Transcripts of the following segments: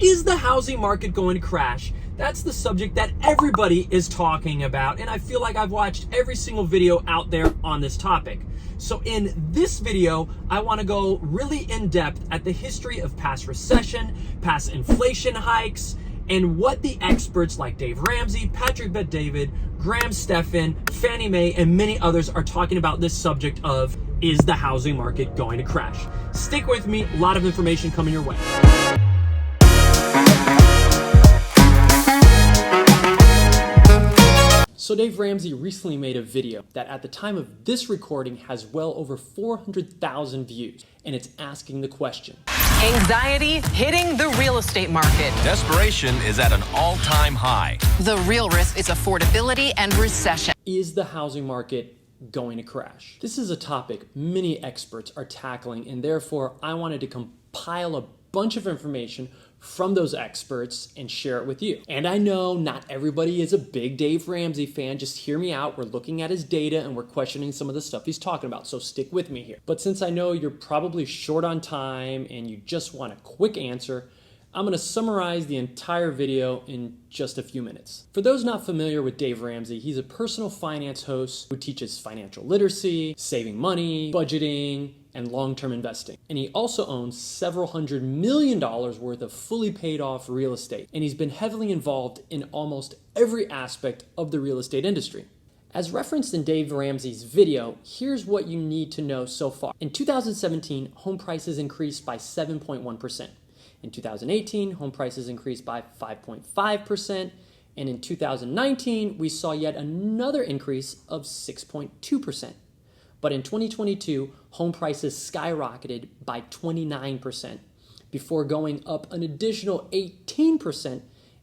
Is the housing market going to crash? That's the subject that everybody is talking about, and I feel like I've watched every single video out there on this topic. So in this video, I want to go really in depth at the history of past recession, past inflation hikes, and what the experts like Dave Ramsey, Patrick Bet-David, Stephan, Fannie Mae, and many others are talking about this subject of, is the housing market going to crash? Stick with me, a lot of information coming your way. So Dave Ramsey recently made a video that at the time of this recording has well over 400,000 views, and it's asking the question. Anxiety hitting the real estate market. Desperation is at an all-time high. The real risk is affordability and recession. Is the housing market going to crash? This is a topic many experts are tackling, and therefore I wanted to compile a bunch of information from those experts and share it with you. And I know not everybody is a big Dave Ramsey fan. Just hear me out. We're looking at his data and we're questioning some of the stuff he's talking about. So stick with me here. But since I know you're probably short on time and you just want a quick answer, I'm going to summarize the entire video in just a few minutes. For those not familiar with Dave Ramsey, he's a personal finance host who teaches financial literacy, saving money, budgeting, and long-term investing. And he also owns several $100 million worth of fully paid off real estate. And he's been heavily involved in almost every aspect of the real estate industry. As referenced in Dave Ramsey's video, here's what you need to know so far. In 2017, home prices increased by 7.1%. In 2018, home prices increased by 5.5%. And in 2019, we saw yet another increase of 6.2%. But in 2022, home prices skyrocketed by 29% before going up an additional 18%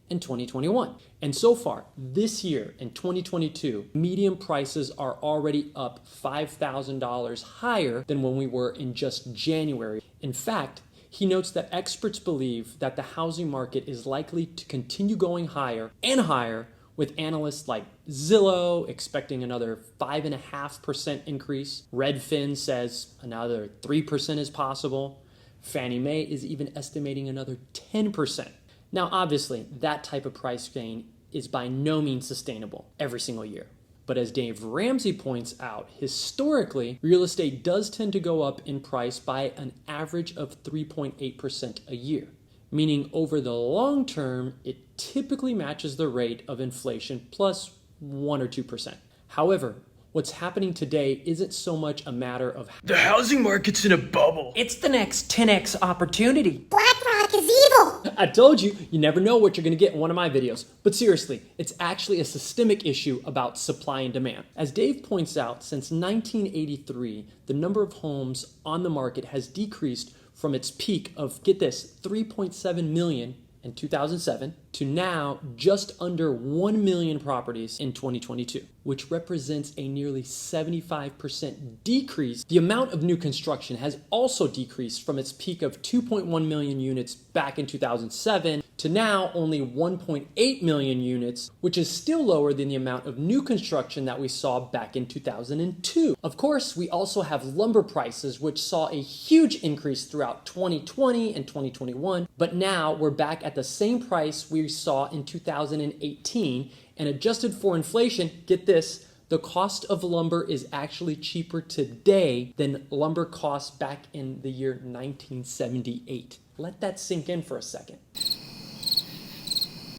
in 2021. And so far, this year in 2022, median prices are already up $5,000 higher than when we were in just January. In fact, he notes that experts believe that the housing market is likely to continue going higher and higher, with analysts like Zillow expecting another 5.5% increase. Redfin says another 3% is possible. Fannie Mae is even estimating another 10%. Now, obviously, that type of price gain is by no means sustainable every single year. But as Dave Ramsey points out, historically, real estate does tend to go up in price by an average of 3.8% a year, meaning over the long term, it typically matches the rate of inflation plus 1 or 2%. However, what's happening today isn't so much a matter of the housing market's in a bubble. It's the next 10x opportunity. BlackRock is evil. I told you, you never know what you're going to get in one of my videos. But seriously, it's actually a systemic issue about supply and demand. As Dave points out, since 1983, the number of homes on the market has decreased from its peak of, get this, 3.7 million in 2007 to now just under 1 million properties in 2022, which represents a nearly 75% decrease. The amount of new construction has also decreased from its peak of 2.1 million units back in 2007 to now only 1.8 million units, which is still lower than the amount of new construction that we saw back in 2002. Of course, we also have lumber prices, which saw a huge increase throughout 2020 and 2021, but now we're back at the same price we saw in 2018, and adjusted for inflation, get this, the cost of lumber is actually cheaper today than lumber costs back in the year 1978. Let that sink in for a second.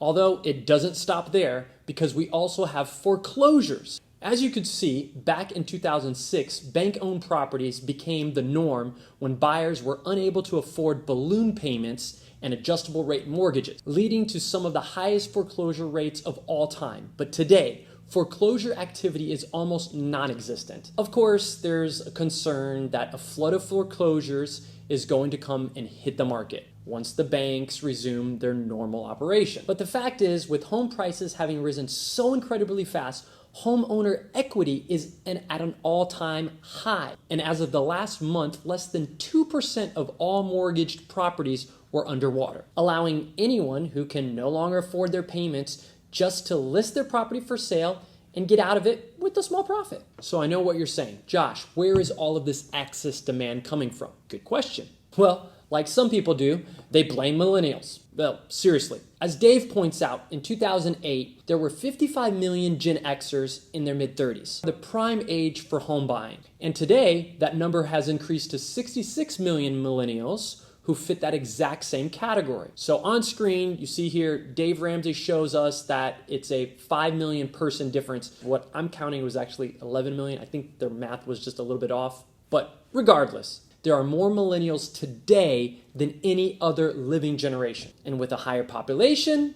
Although it doesn't stop there, because we also have foreclosures. As you could see, back in 2006, bank-owned properties became the norm when buyers were unable to afford balloon payments and adjustable rate mortgages, leading to some of the highest foreclosure rates of all time. But today, foreclosure activity is almost non-existent. Of course, there's a concern that a flood of foreclosures is going to come and hit the market once the banks resume their normal operation. But the fact is, with home prices having risen so incredibly fast, homeowner equity is at an all-time high. And as of the last month, less than 2% of all mortgaged properties were underwater, allowing anyone who can no longer afford their payments just to list their property for sale and get out of it with a small profit. So I know what you're saying. Josh, where is all of this excess demand coming from? Good question. Well, Like some people do, they blame millennials. Well, seriously. As Dave points out, in 2008, there were 55 million Gen Xers in their mid-30s, the prime age for home buying. And today, that number has increased to 66 million millennials who fit that exact same category. So on screen, you see here, Dave Ramsey shows us that it's a 5 million person difference. What I'm counting was actually 11 million. I think their math was just a little bit off. But regardless, there are more millennials today than any other living generation. And with a higher population,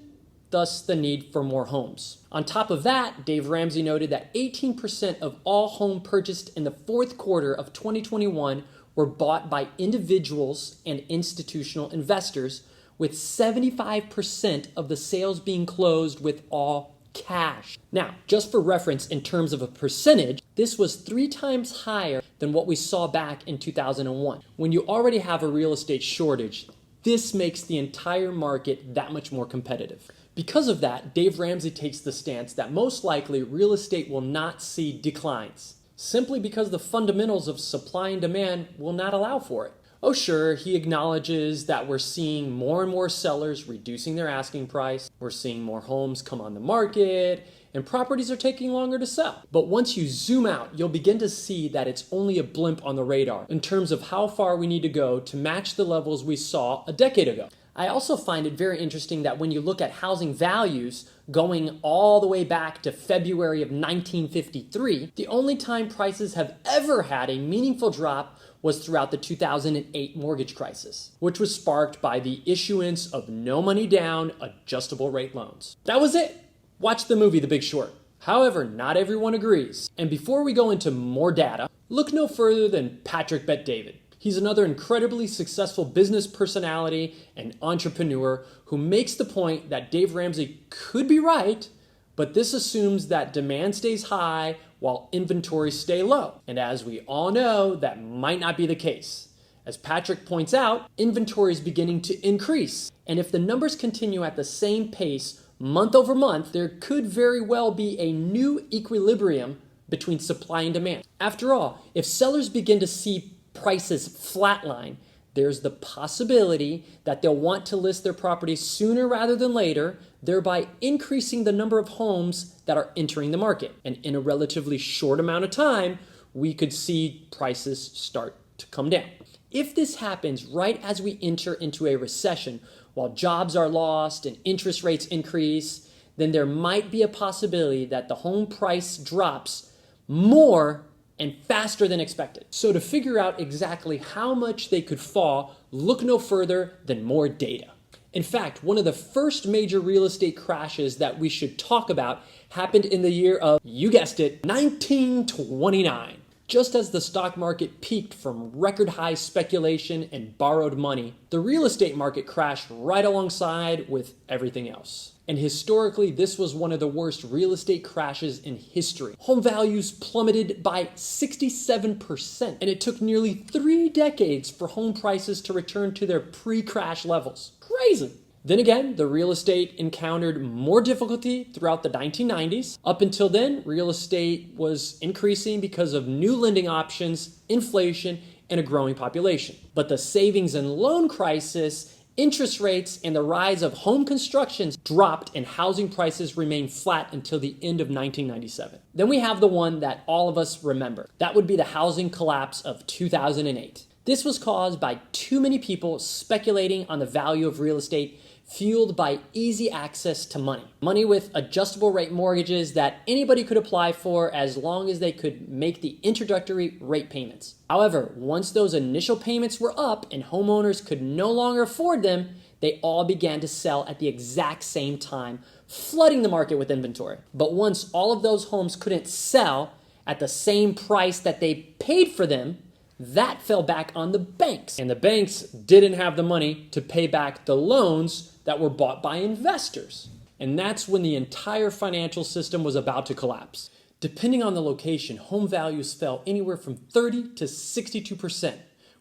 thus the need for more homes. On top of that, Dave Ramsey noted that 18% of all homes purchased in the fourth quarter of 2021 were bought by individuals and institutional investors, with 75% of the sales being closed with all cash. Now, just for reference in terms of a percentage, this was 3 times higher than what we saw back in 2001. When you already have a real estate shortage, this makes the entire market that much more competitive. Because of that, Dave Ramsey takes the stance that most likely real estate will not see declines, simply because the fundamentals of supply and demand will not allow for it. Oh sure, he acknowledges that we're seeing more and more sellers reducing their asking price, we're seeing more homes come on the market, and properties are taking longer to sell. But once you zoom out, you'll begin to see that it's only a blimp on the radar in terms of how far we need to go to match the levels we saw a decade ago. I also find it very interesting that when you look at housing values going all the way back to February of 1953, the only time prices have ever had a meaningful drop was throughout the 2008 mortgage crisis, which was sparked by the issuance of no money down adjustable rate loans. That was it. Watch the movie The Big Short. However, not everyone agrees. And before we go into more data, look no further than Patrick Bet-David. He's another incredibly successful business personality and entrepreneur who makes the point that Dave Ramsey could be right, but this assumes that demand stays high while inventories stay low. And as we all know, that might not be the case. As Patrick points out, inventory is beginning to increase. And if the numbers continue at the same pace month over month, there could very well be a new equilibrium between supply and demand. After all, if sellers begin to see prices flatline, there's the possibility that they'll want to list their property sooner rather than later, thereby increasing the number of homes that are entering the market. And in a relatively short amount of time, we could see prices start to come down. If this happens right as we enter into a recession, while jobs are lost and interest rates increase, then there might be a possibility that the home price drops more and faster than expected. So to figure out exactly how much they could fall, look no further than more data. In fact, one of the first major real estate crashes that we should talk about happened in the year of, you guessed it, 1929. Just as the stock market peaked from record high speculation and borrowed money, the real estate market crashed right alongside with everything else. And historically, this was one of the worst real estate crashes in history. Home values plummeted by 67%, and it took nearly 3 decades for home prices to return to their pre-crash levels. Crazy. Then again, the real estate encountered more difficulty throughout the 1990s. Up until then, real estate was increasing because of new lending options, inflation, and a growing population. But the savings and loan crisis, interest rates, and the rise of home constructions dropped, and housing prices remained flat until the end of 1997. Then we have the one that all of us remember. That would be the housing collapse of 2008. This was caused by too many people speculating on the value of real estate, fueled by easy access to money. Money with adjustable rate mortgages that anybody could apply for as long as they could make the introductory rate payments. However, once those initial payments were up and homeowners could no longer afford them, they all began to sell at the exact same time, flooding the market with inventory. But once all of those homes couldn't sell at the same price that they paid for them, that fell back on the banks. And the banks didn't have the money to pay back the loans that were bought by investors. And that's when the entire financial system was about to collapse. Depending on the location, home values fell anywhere from 30 to 62%.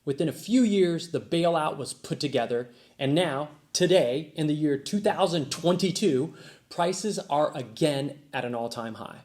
Within a few years, the bailout was put together. And now, today, in the year 2022, prices are again at an all-time high.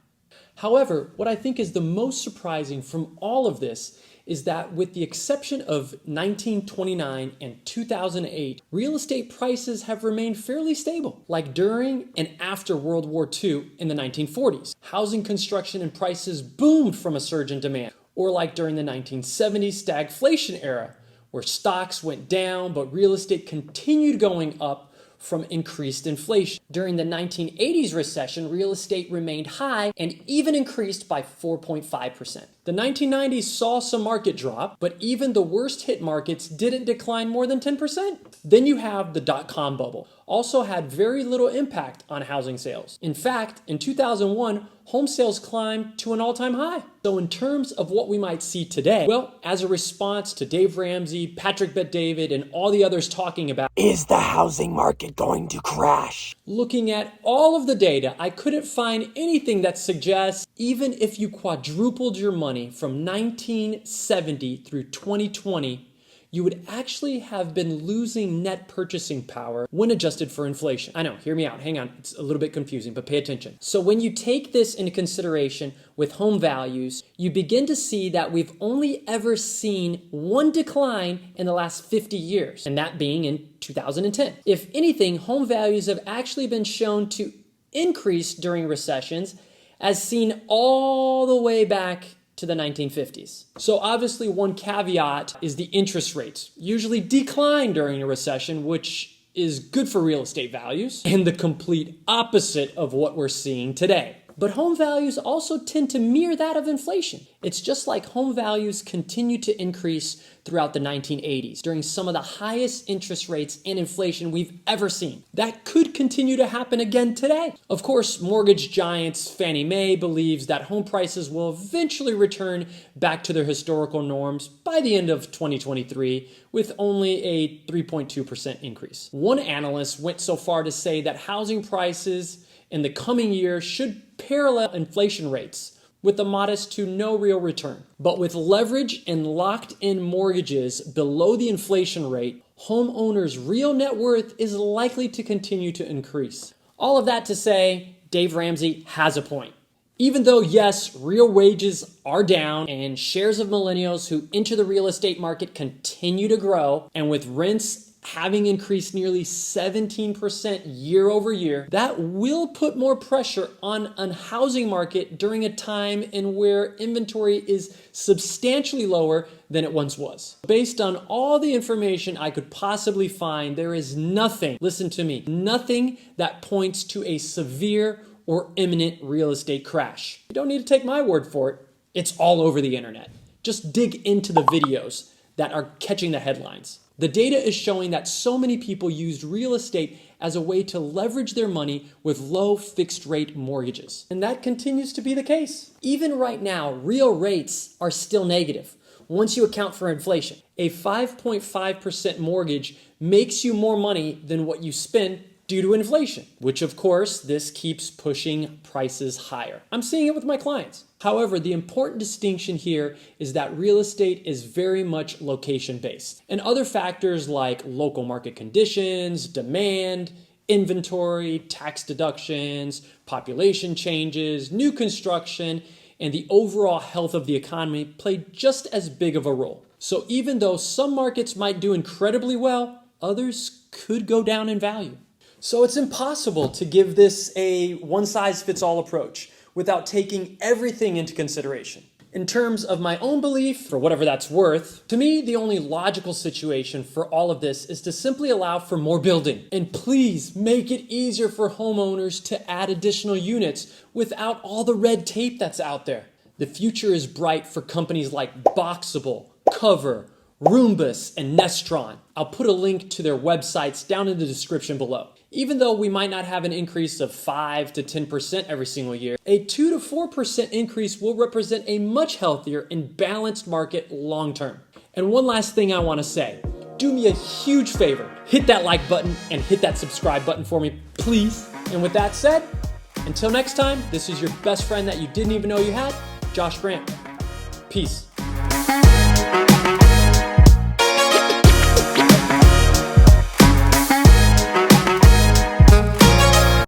However, what I think is the most surprising from all of this is that with the exception of 1929 and 2008, real estate prices have remained fairly stable, like during and after World War II in the 1940s. Housing construction and prices boomed from a surge in demand, or like during the 1970s stagflation era, where stocks went down but real estate continued going up from increased inflation. During the 1980s recession, real estate remained high and even increased by 4.5%. The 1990s saw some market drop, but even the worst hit markets didn't decline more than 10%. Then you have the dot-com bubble. Also had very little impact on housing sales. In fact, in 2001, home sales climbed to an all-time high. So in terms of what we might see today, well, as a response to Dave Ramsey, Patrick Bet-David, and all the others talking about, is the housing market going to crash? Looking at all of the data, I couldn't find anything that suggests even if you quadrupled your money from 1970 through 2020, you would actually have been losing net purchasing power when adjusted for inflation. I know, hear me out, hang on, it's a little bit confusing, but pay attention. So when you take this into consideration with home values, you begin to see that we've only ever seen one decline in the last 50 years, and that being in 2010. If anything, home values have actually been shown to increase during recessions, as seen all the way back to the 1950s. So obviously one caveat is the interest rates usually decline during a recession, which is good for real estate values, and the complete opposite of what we're seeing today. But home values also tend to mirror that of inflation. It's just like home values continued to increase throughout the 1980s during some of the highest interest rates and inflation we've ever seen. That could continue to happen again today. Of course, mortgage giants Fannie Mae believes that home prices will eventually return back to their historical norms by the end of 2023 with only a 3.2% increase. One analyst went so far to say that housing prices in the coming year should parallel inflation rates with a modest to no real return. But with leverage and locked-in mortgages below the inflation rate, homeowners' real net worth is likely to continue to increase. All of that to say, Dave Ramsey has a point. Even though, yes, real wages are down and shares of millennials who enter the real estate market continue to grow, and with rents having increased nearly 17% year over year, that will put more pressure on a housing market during a time in where inventory is substantially lower than it once was. Based on all the information I could possibly find, there is nothing, listen to me, nothing that points to a severe or imminent real estate crash. You don't need to take my word for it. It's all over the internet. Just dig into the videos that are catching the headlines. The data is showing that so many people used real estate as a way to leverage their money with low fixed rate mortgages. And that continues to be the case. Even right now, real rates are still negative once you account for inflation. A 5.5% mortgage makes you more money than what you spend due to inflation, which of course, this keeps pushing prices higher. I'm seeing it with my clients. However, the important distinction here is that real estate is very much location-based, and other factors like local market conditions, demand, inventory, tax deductions, population changes, new construction, and the overall health of the economy play just as big of a role. So even though some markets might do incredibly well, others could go down in value. So it's impossible to give this a one-size-fits-all approach without taking everything into consideration. In terms of my own belief, for whatever that's worth, to me, the only logical situation for all of this is to simply allow for more building. And please make it easier for homeowners to add additional units without all the red tape that's out there. The future is bright for companies like Boxable, Cover, Roombus, and Nestron. I'll put a link to their websites down in the description below. Even though we might not have an increase of 5 to 10% every single year, a 2 to 4% increase will represent a much healthier and balanced market long term. And one last thing I want to say, do me a huge favor, hit that like button and hit that subscribe button for me, please. And with that said, until next time, this is your best friend that you didn't even know you had, Josh Grant. Peace.